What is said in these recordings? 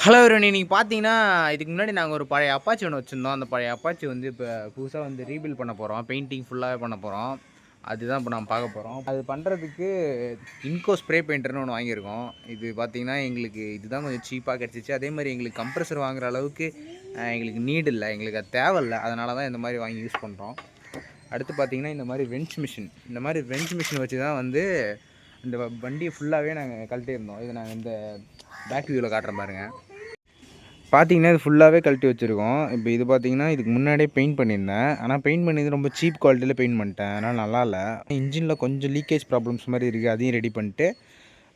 Hello everyone. இன்னைக்கு பார்த்தீங்கன்னா, இதுக்கு முன்னாடி நாங்கள் ஒரு பழைய அப்பாச்சி ஒன்று வச்சுருந்தோம். அந்த பழைய அப்பாச்சி வந்து இப்போ புதுசாக வந்து ரீபில்ட் பண்ண போகிறோம். பெயிண்டிங் ஃபுல்லாகவே பண்ண போகிறோம். அதுதான் இப்போ நம்ம பார்க்க போகிறோம். அது பண்ணுறதுக்கு இன்கோ ஸ்ப்ரே பெயிண்டர்னு ஒன்று வாங்கியிருக்கோம். இது பார்த்தீங்கன்னா எங்களுக்கு இதுதான் கொஞ்சம் சீப்பாக கிடச்சிச்சு. அதே மாதிரி எங்களுக்கு கம்ப்ரஸர் வாங்குற அளவுக்கு எங்களுக்கு நீடு இல்லை, எங்களுக்கு அது தேவையில்லை. அதனால தான் இந்த மாதிரி வாங்கி யூஸ் பண்ணுறோம். அடுத்து பார்த்தீங்கன்னா இந்த மாதிரி ரெஞ்ச் மிஷின், இந்த மாதிரி ரெஞ்ச் மிஷின் வச்சு தான் வந்து இந்த வண்டியை ஃபுல்லாகவே நாங்கள் கழட்டியிருந்தோம். இது நாங்கள் இந்த பேக் வியூவில் காட்டுற பாருங்க. பார்த்தீங்கன்னா இது ஃபுல்லாகவே கழட்டி வச்சுருக்கோம். இப்போ இது பார்த்தீங்கன்னா இதுக்கு முன்னாடியே பெயிண்ட் பண்ணியிருந்தேன். ஆனால் பெயிண்ட் பண்ணியது ரொம்ப சீப் குவாலிட்டியில் பெயிண்ட் பண்ணிட்டேன். அதனால் நல்லா இல்லை. இன்ஜினில் கொஞ்சம் லீக்கேஜ் ப்ராப்ளம்ஸ் மாதிரி இருக்குது. அதையும் ரெடி பண்ணிட்டு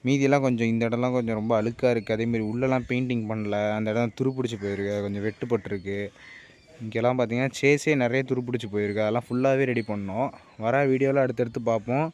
மீதியெல்லாம் கொஞ்சம் இந்த இடம்லாம் கொஞ்சம் ரொம்ப அழுக்காக இருக்குது. அதேமாரி உள்ளெல்லாம் பெயிண்டிங் பண்ணல. அந்த இடம் துருப்பிடிச்சி போயிருக்கு, கொஞ்சம் வெட்டுப்பட்டுருக்கு. இங்கெல்லாம் பார்த்தீங்கன்னா சேஸே நிறைய துருப்பிடிச்சி போயிருக்கு. அதெல்லாம் ஃபுல்லாகவே ரெடி பண்ணோம். வர வீடியோவில் அடுத்தடுத்து பார்ப்போம்.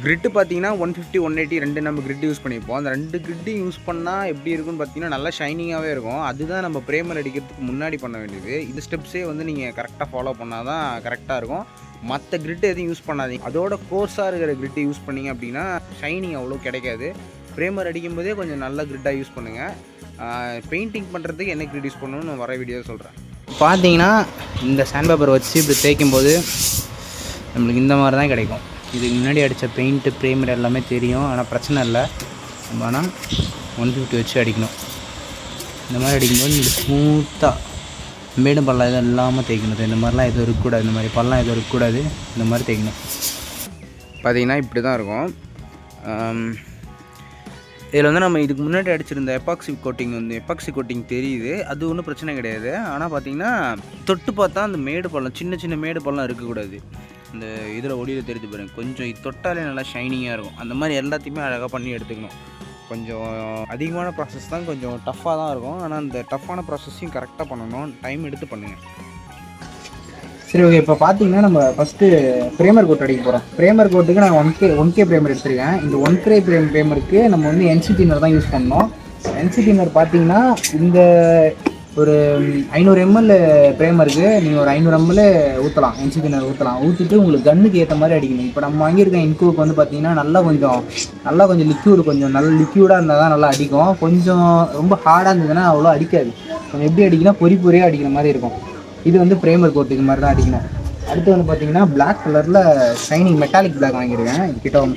கிரிட்டு பார்த்தீங்கன்னா 150, 180 ரெண்டு நம்ம கிரிட் யூஸ் பண்ணியிருப்போம். அந்த ரெண்டு கிரிட்டையும் யூஸ் பண்ணால் எப்படி இருக்குன்னு பார்த்தீங்கன்னா நல்லா ஷைனிங்காகவே இருக்கும். அதுதான் நம்ம ப்ரேமர் அடிக்கிறதுக்கு முன்னாடி பண்ண வேண்டியது. இந்த ஸ்டெப்ஸே வந்து நீங்கள் கரெக்டாக ஃபாலோ பண்ணால் தான் கரெக்டாக இருக்கும். மற்ற கிரிட்டு எதுவும் யூஸ் பண்ணாதீங்க. அதோட கோர்ஸாக இருக்கிற கிரிட்டு யூஸ் பண்ணிங்க அப்படின்னா ஷைனிங் அவ்வளோ கிடைக்காது. ப்ரேமர் அடிக்கும் போதே கொஞ்சம் நல்ல கிரிட்டாக யூஸ் பண்ணுங்கள். பெயிண்டிங் பண்ணுறதுக்கு என்ன கிரிட் யூஸ் பண்ணணும்னு நான் வர வீடியோ சொல்கிறேன். பார்த்தீங்கன்னா இந்த சாண்ட் பேப்பர் வச்சு இப்படி தேய்க்கும் போது நம்மளுக்கு இந்த மாதிரி தான் கிடைக்கும். இதுக்கு முன்னாடி அடித்த பெயிண்ட்டு ப்ரைமர் எல்லாமே தெரியும். ஆனால் பிரச்சனை இல்லை. நம்ம ஆனால் 150 வச்சு அடிக்கணும். இந்த மாதிரி அடிக்கும்போது இது ஸ்மூத்தாக மேடும் பள்ளம் எதுவும் இல்லாமல் தேய்க்கணும். இந்த மாதிரிலாம் எதுவும் இருக்கக்கூடாது. இந்த மாதிரி பள்ளம் எதுவும் இருக்கக்கூடாது. இந்த மாதிரி தேய்க்கணும். பார்த்திங்கன்னா இப்படி தான் இருக்கும். இதில் வந்து நம்ம இதுக்கு முன்னாடி அடிச்சிருந்த எப்பாக்சி கோட்டிங் தெரியுது. அது ஒன்றும் பிரச்சனை கிடையாது. ஆனால் பார்த்திங்கன்னா தொட்டு பார்த்தா அந்த மேடு பள்ளம், சின்ன சின்ன மேடு பள்ளம் இருக்கக்கூடாது. இந்த இதில் ஒளியில் தெரிஞ்சு பாருங்கள், கொஞ்சம் இது தொட்டாலே நல்லா ஷைனிங்காக இருக்கும். அந்த மாதிரி எல்லாத்தையுமே அழகாக பண்ணி எடுத்துக்கணும். கொஞ்சம் அதிகமான ப்ராசஸ் தான், கொஞ்சம் டஃப்பாக தான் இருக்கும். ஆனால் அந்த டஃப்பான ப்ராசஸையும் கரெக்டாக பண்ணணும். டைம் எடுத்து பண்ணுங்கள். சரி, ஓகே. இப்போ பார்த்தீங்கன்னா நம்ம ஃபஸ்ட்டு ப்ரேமர் கோட் அடிக்க போகிறோம். ப்ரேமர் கோட்டுக்கு நான் 1K ப்ரேமர் எடுத்துருக்கேன். இந்த 1K ப்ரேமருக்கு நம்ம வந்து NC தின்னர் தான் யூஸ் பண்ணோம். NC தின்னர் பார்த்தீங்கன்னா இந்த ஒரு 500 ml ப்ரேமருக்கு நீங்கள் ஒரு 500 ml ஊற்றலாம். NC தின்னர் ஊற்றிட்டு உங்களுக்கு கன்னுக்கு ஏற்ற மாதிரி அடிக்கணும். இப்போ நம்ம வாங்கியிருக்க இன்கோக்கு வந்து பார்த்தீங்கன்னா நல்லா கொஞ்சம் லிக்யூடாக இருந்தால் தான் நல்லா அடிக்கும். கொஞ்சம் ரொம்ப ஹார்டாக இருந்ததுன்னா அவ்வளோ அடிக்காது. கொஞ்சம் எப்படி அடிக்கணும், பொறியாக அடிக்கிற மாதிரி இருக்கும். இது வந்து ப்ரேமர் கோட்டுக்கு மாதிரி தான் அடிக்கணும். அடுத்து வந்து பார்த்தீங்கன்னா பிளாக் கலரில் ஷைனிங் மெட்டாலிக் பிளாக் வாங்கியிருக்கேன். இது கிட்ட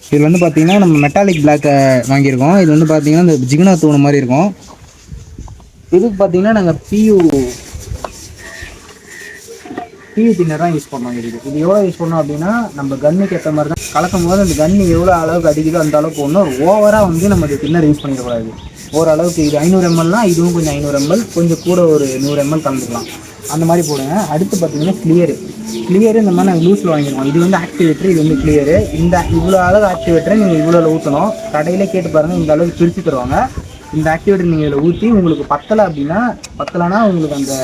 இதில் வந்து பார்த்தீங்கன்னா நம்ம மெட்டாலிக் பிளாக்கை வாங்கியிருக்கோம். இது வந்து பார்த்தீங்கன்னா இந்த ஜிகினா தூணு மாதிரி இருக்கும். இதுக்கு பார்த்தீங்கன்னா நாங்கள் பியூ தின்னர் தான் யூஸ் பண்ணோம். இது எவ்வளோ யூஸ் பண்ணோம் அப்படின்னா நம்ம கன்னுக்கு ஏற்ற மாதிரி தான் கலக்கும் போது அந்த கன்று எவ்வளோ அளவுக்கு அடிக்குதோ அந்த அளவுக்கு ஒன்றும் ஓவராக வந்து நம்ம தின்னர் யூஸ் பண்ணிடக்கூடாது. ஓரளவுக்கு இது 500 mlனா இதுவும் கொஞ்சம் 500 ml, கொஞ்சம் கூட ஒரு 100 ml கலந்துக்கலாம். அந்த மாதிரி போடுங்க. அடுத்து பார்த்தீங்கன்னா கிளியரு இந்த மாதிரி நாங்கள் லூஸில் வாங்கிடுவோம். இது வந்து ஆக்டிவேட்டர், இது வந்து கிளியரு. இந்த இவ்வளோ அளவு ஆக்டிவேட்டரை நீங்கள் இவ்வளோ ஊற்றணும். கடையிலே கேட்டு பாருங்கள், இந்த அளவுக்கு பிரித்து தருவாங்க. இந்த ஆக்டிவேட்டர் நீங்கள் இதில் ஊற்றி உங்களுக்கு பத்தலைன்னா உங்களுக்கு அந்த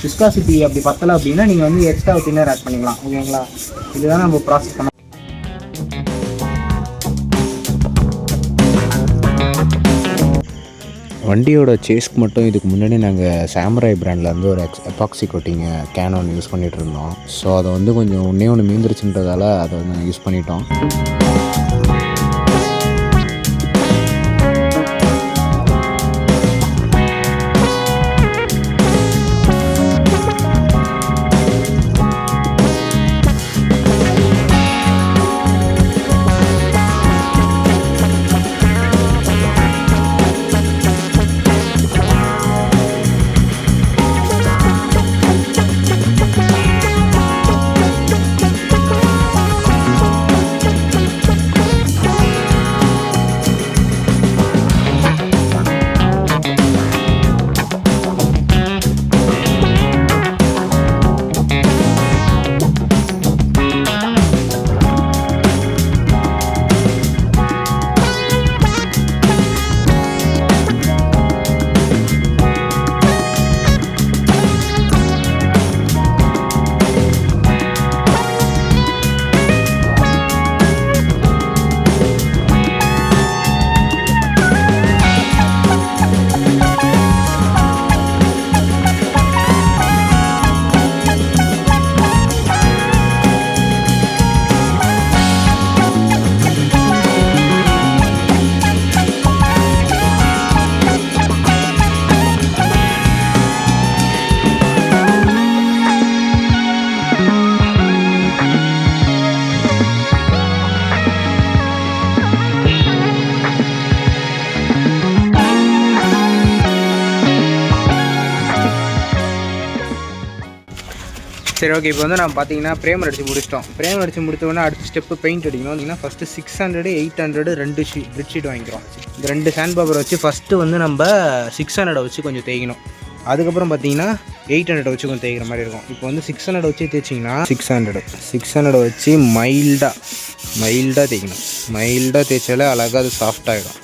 விஸ்காசிட்டி அப்படி பத்தலை அப்படின்னா நீங்கள் வந்து எக்ஸ்ட்ரா தின்னர் ஆட் பண்ணிக்கலாம். ஓகேங்களா? இதுதான் நம்ம ப்ராசஸ் பண்ண. வண்டியோட சேஸ்க்கு மட்டும் இதுக்கு முன்னாடி நாங்கள் சாம்ராய் பிராண்ட்லேருந்து ஒரு எபாக்சி கோட்டிங் கேன் ஒன்று யூஸ் பண்ணிகிட்டு இருந்தோம். ஸோ அதை வந்து கொஞ்சம் ஒன்று மீந்துருச்சுன்றதால அதை வந்து யூஸ் பண்ணிட்டோம். சரி ஓகே, இப்போ வந்து நம்ம பார்த்தீங்கன்னா ப்ரேமர் அடித்து முடிச்சிட்டோம். ப்ரேமர் அடித்து முடித்தோடனே அடுத்த ஸ்டெப்பு பெயிண்ட் அடிக்கணும். வந்தீங்கன்னா ஃபஸ்ட்டு 600 800 2 பெட்ஷீட் வாங்கிக்கிறோம். இந்த 2 சாண்ட் பேப்பர் வச்சு ஃபஸ்ட்டு வந்து நம்ம 600 வச்சு கொஞ்சம் தேய்க்கணும். அதுக்கப்புறம் பார்த்தீங்கன்னா 800 வச்சு கொஞ்சம் தேய்க்கிற மாதிரி இருக்கும். இப்போ வந்து 600 வச்சு தேய்ச்சிங்கன்னா 600 வச்சு மைல்டாக தேய்க்கணும். மைல்டாக தேய்ச்சாலே அழகாக அது சாஃப்டாகிடும்.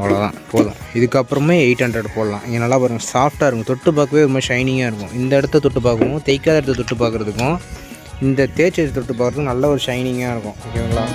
அவ்வளோதான், போதும். இதுக்கப்புறமே 800 போடலாம். இங்கே நல்லா பாருங்கள், சாஃப்டாக இருக்கும். தொட்டு பார்க்கவே ரொம்ப ஷைனிங்காக இருக்கும். இந்த இடத்த தொட்டு பார்க்கவும், தேய்க்காத இடத்த தொட்டு பார்க்குறதுக்கும் இந்த தேய்ச்சி தொட்டு பார்க்குறதுக்கும் நல்ல ஒரு ஷைனிங்காக இருக்கும். ஓகேங்களா?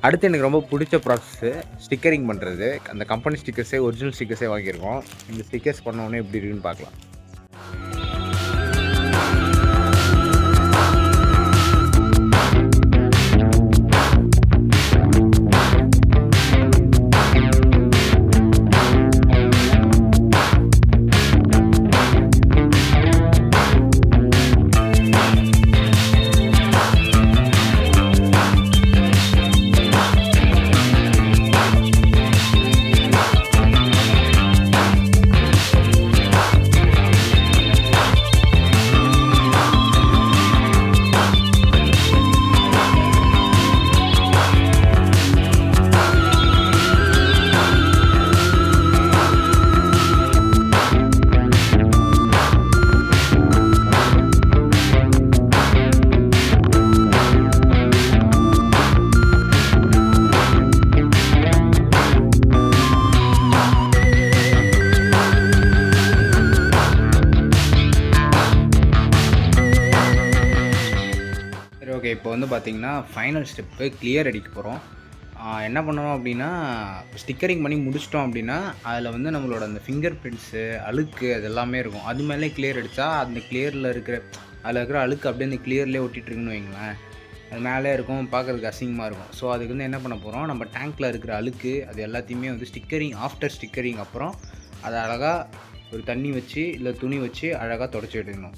அடுத்து எனக்கு ரொம்ப பிடிச்ச ப்ராசஸ்ஸு ஸ்டிக்கரிங் பண்ணுறது. அந்த கம்பெனி ஸ்டிக்கர்ஸே, ஒரிஜினல் ஸ்டிக்கர்ஸே வாங்கியிருக்கோம். இந்த ஸ்டிக்கர்ஸ் பண்ணோன்னே எப்படி இருக்குன்னு பார்க்கலாம். ஓகே, இப்போ வந்து பார்த்திங்கன்னா ஃபைனல் ஸ்டெப்பு கிளியர் அடிக்க போகிறோம். என்ன பண்ணணும் அப்படின்னா, ஸ்டிக்கரிங் பண்ணி முடிச்சிட்டோம் அப்படின்னா அதில் வந்து நம்மளோட அந்த ஃபிங்கர் பிரிண்ட்ஸு, அழுக்கு அது எல்லாமே இருக்கும். அது மேலே கிளியர் அடித்தா அந்த கிளியரில் இருக்கிற அதில் இருக்கிற அழுக்கு அப்படியே அந்த கிளியர்லேயே ஒட்டிகிட்ருக்குன்னு வைங்களேன். அது மேலே இருக்கும், பார்க்குறதுக்கு அசிங்கமாக இருக்கும். ஸோ அதுக்கு வந்து என்ன பண்ண போகிறோம், நம்ம டேங்க்கில் இருக்கிற அழுக்கு அது எல்லாத்தையுமே வந்து ஆஃப்டர் ஸ்டிக்கரிங் அப்புறம் அதை அழகாக ஒரு தண்ணி வச்சு இல்லை துணி வச்சு அழகாக தொடச்சி எடுக்கணும்.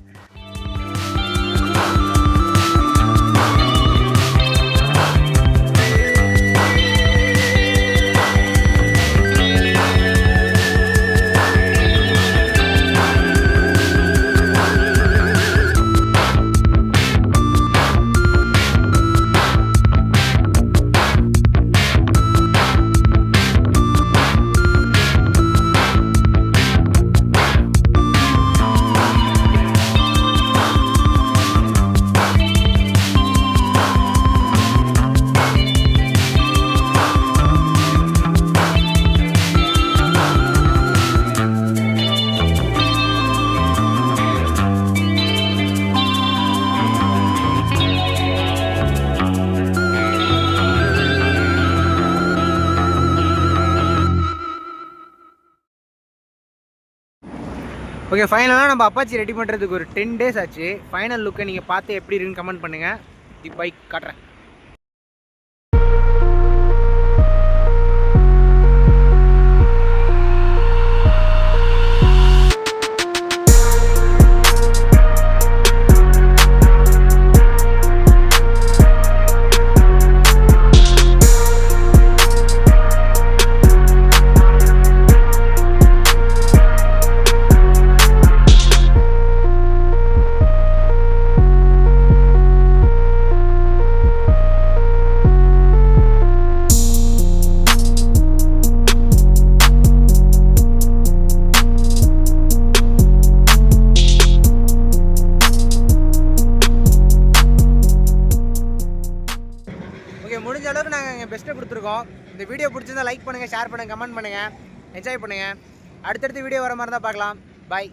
ஓகே, ஃபைனலாக நம்ம அப்பாச்சி ரெடி பண்ணுறதுக்கு ஒரு 10 days ஆச்சு. ஃபைனல் லுக்கை நீங்கள் பார்த்து எப்படி இருக்குன்னு கமெண்ட் பண்ணுங்கள். இப்போ பைக் காட்டுறேன். இந்த வீடியோ பிடிச்சிருந்தா லைக் பண்ணுங்கள், ஷேர் பண்ணுங்கள், கமெண்ட் பண்ணுங்கள், என்ஜாய் பண்ணுங்கள். அடுத்தடுத்து வீடியோ வர மாதிரி தான் பார்க்கலாம். பாய்.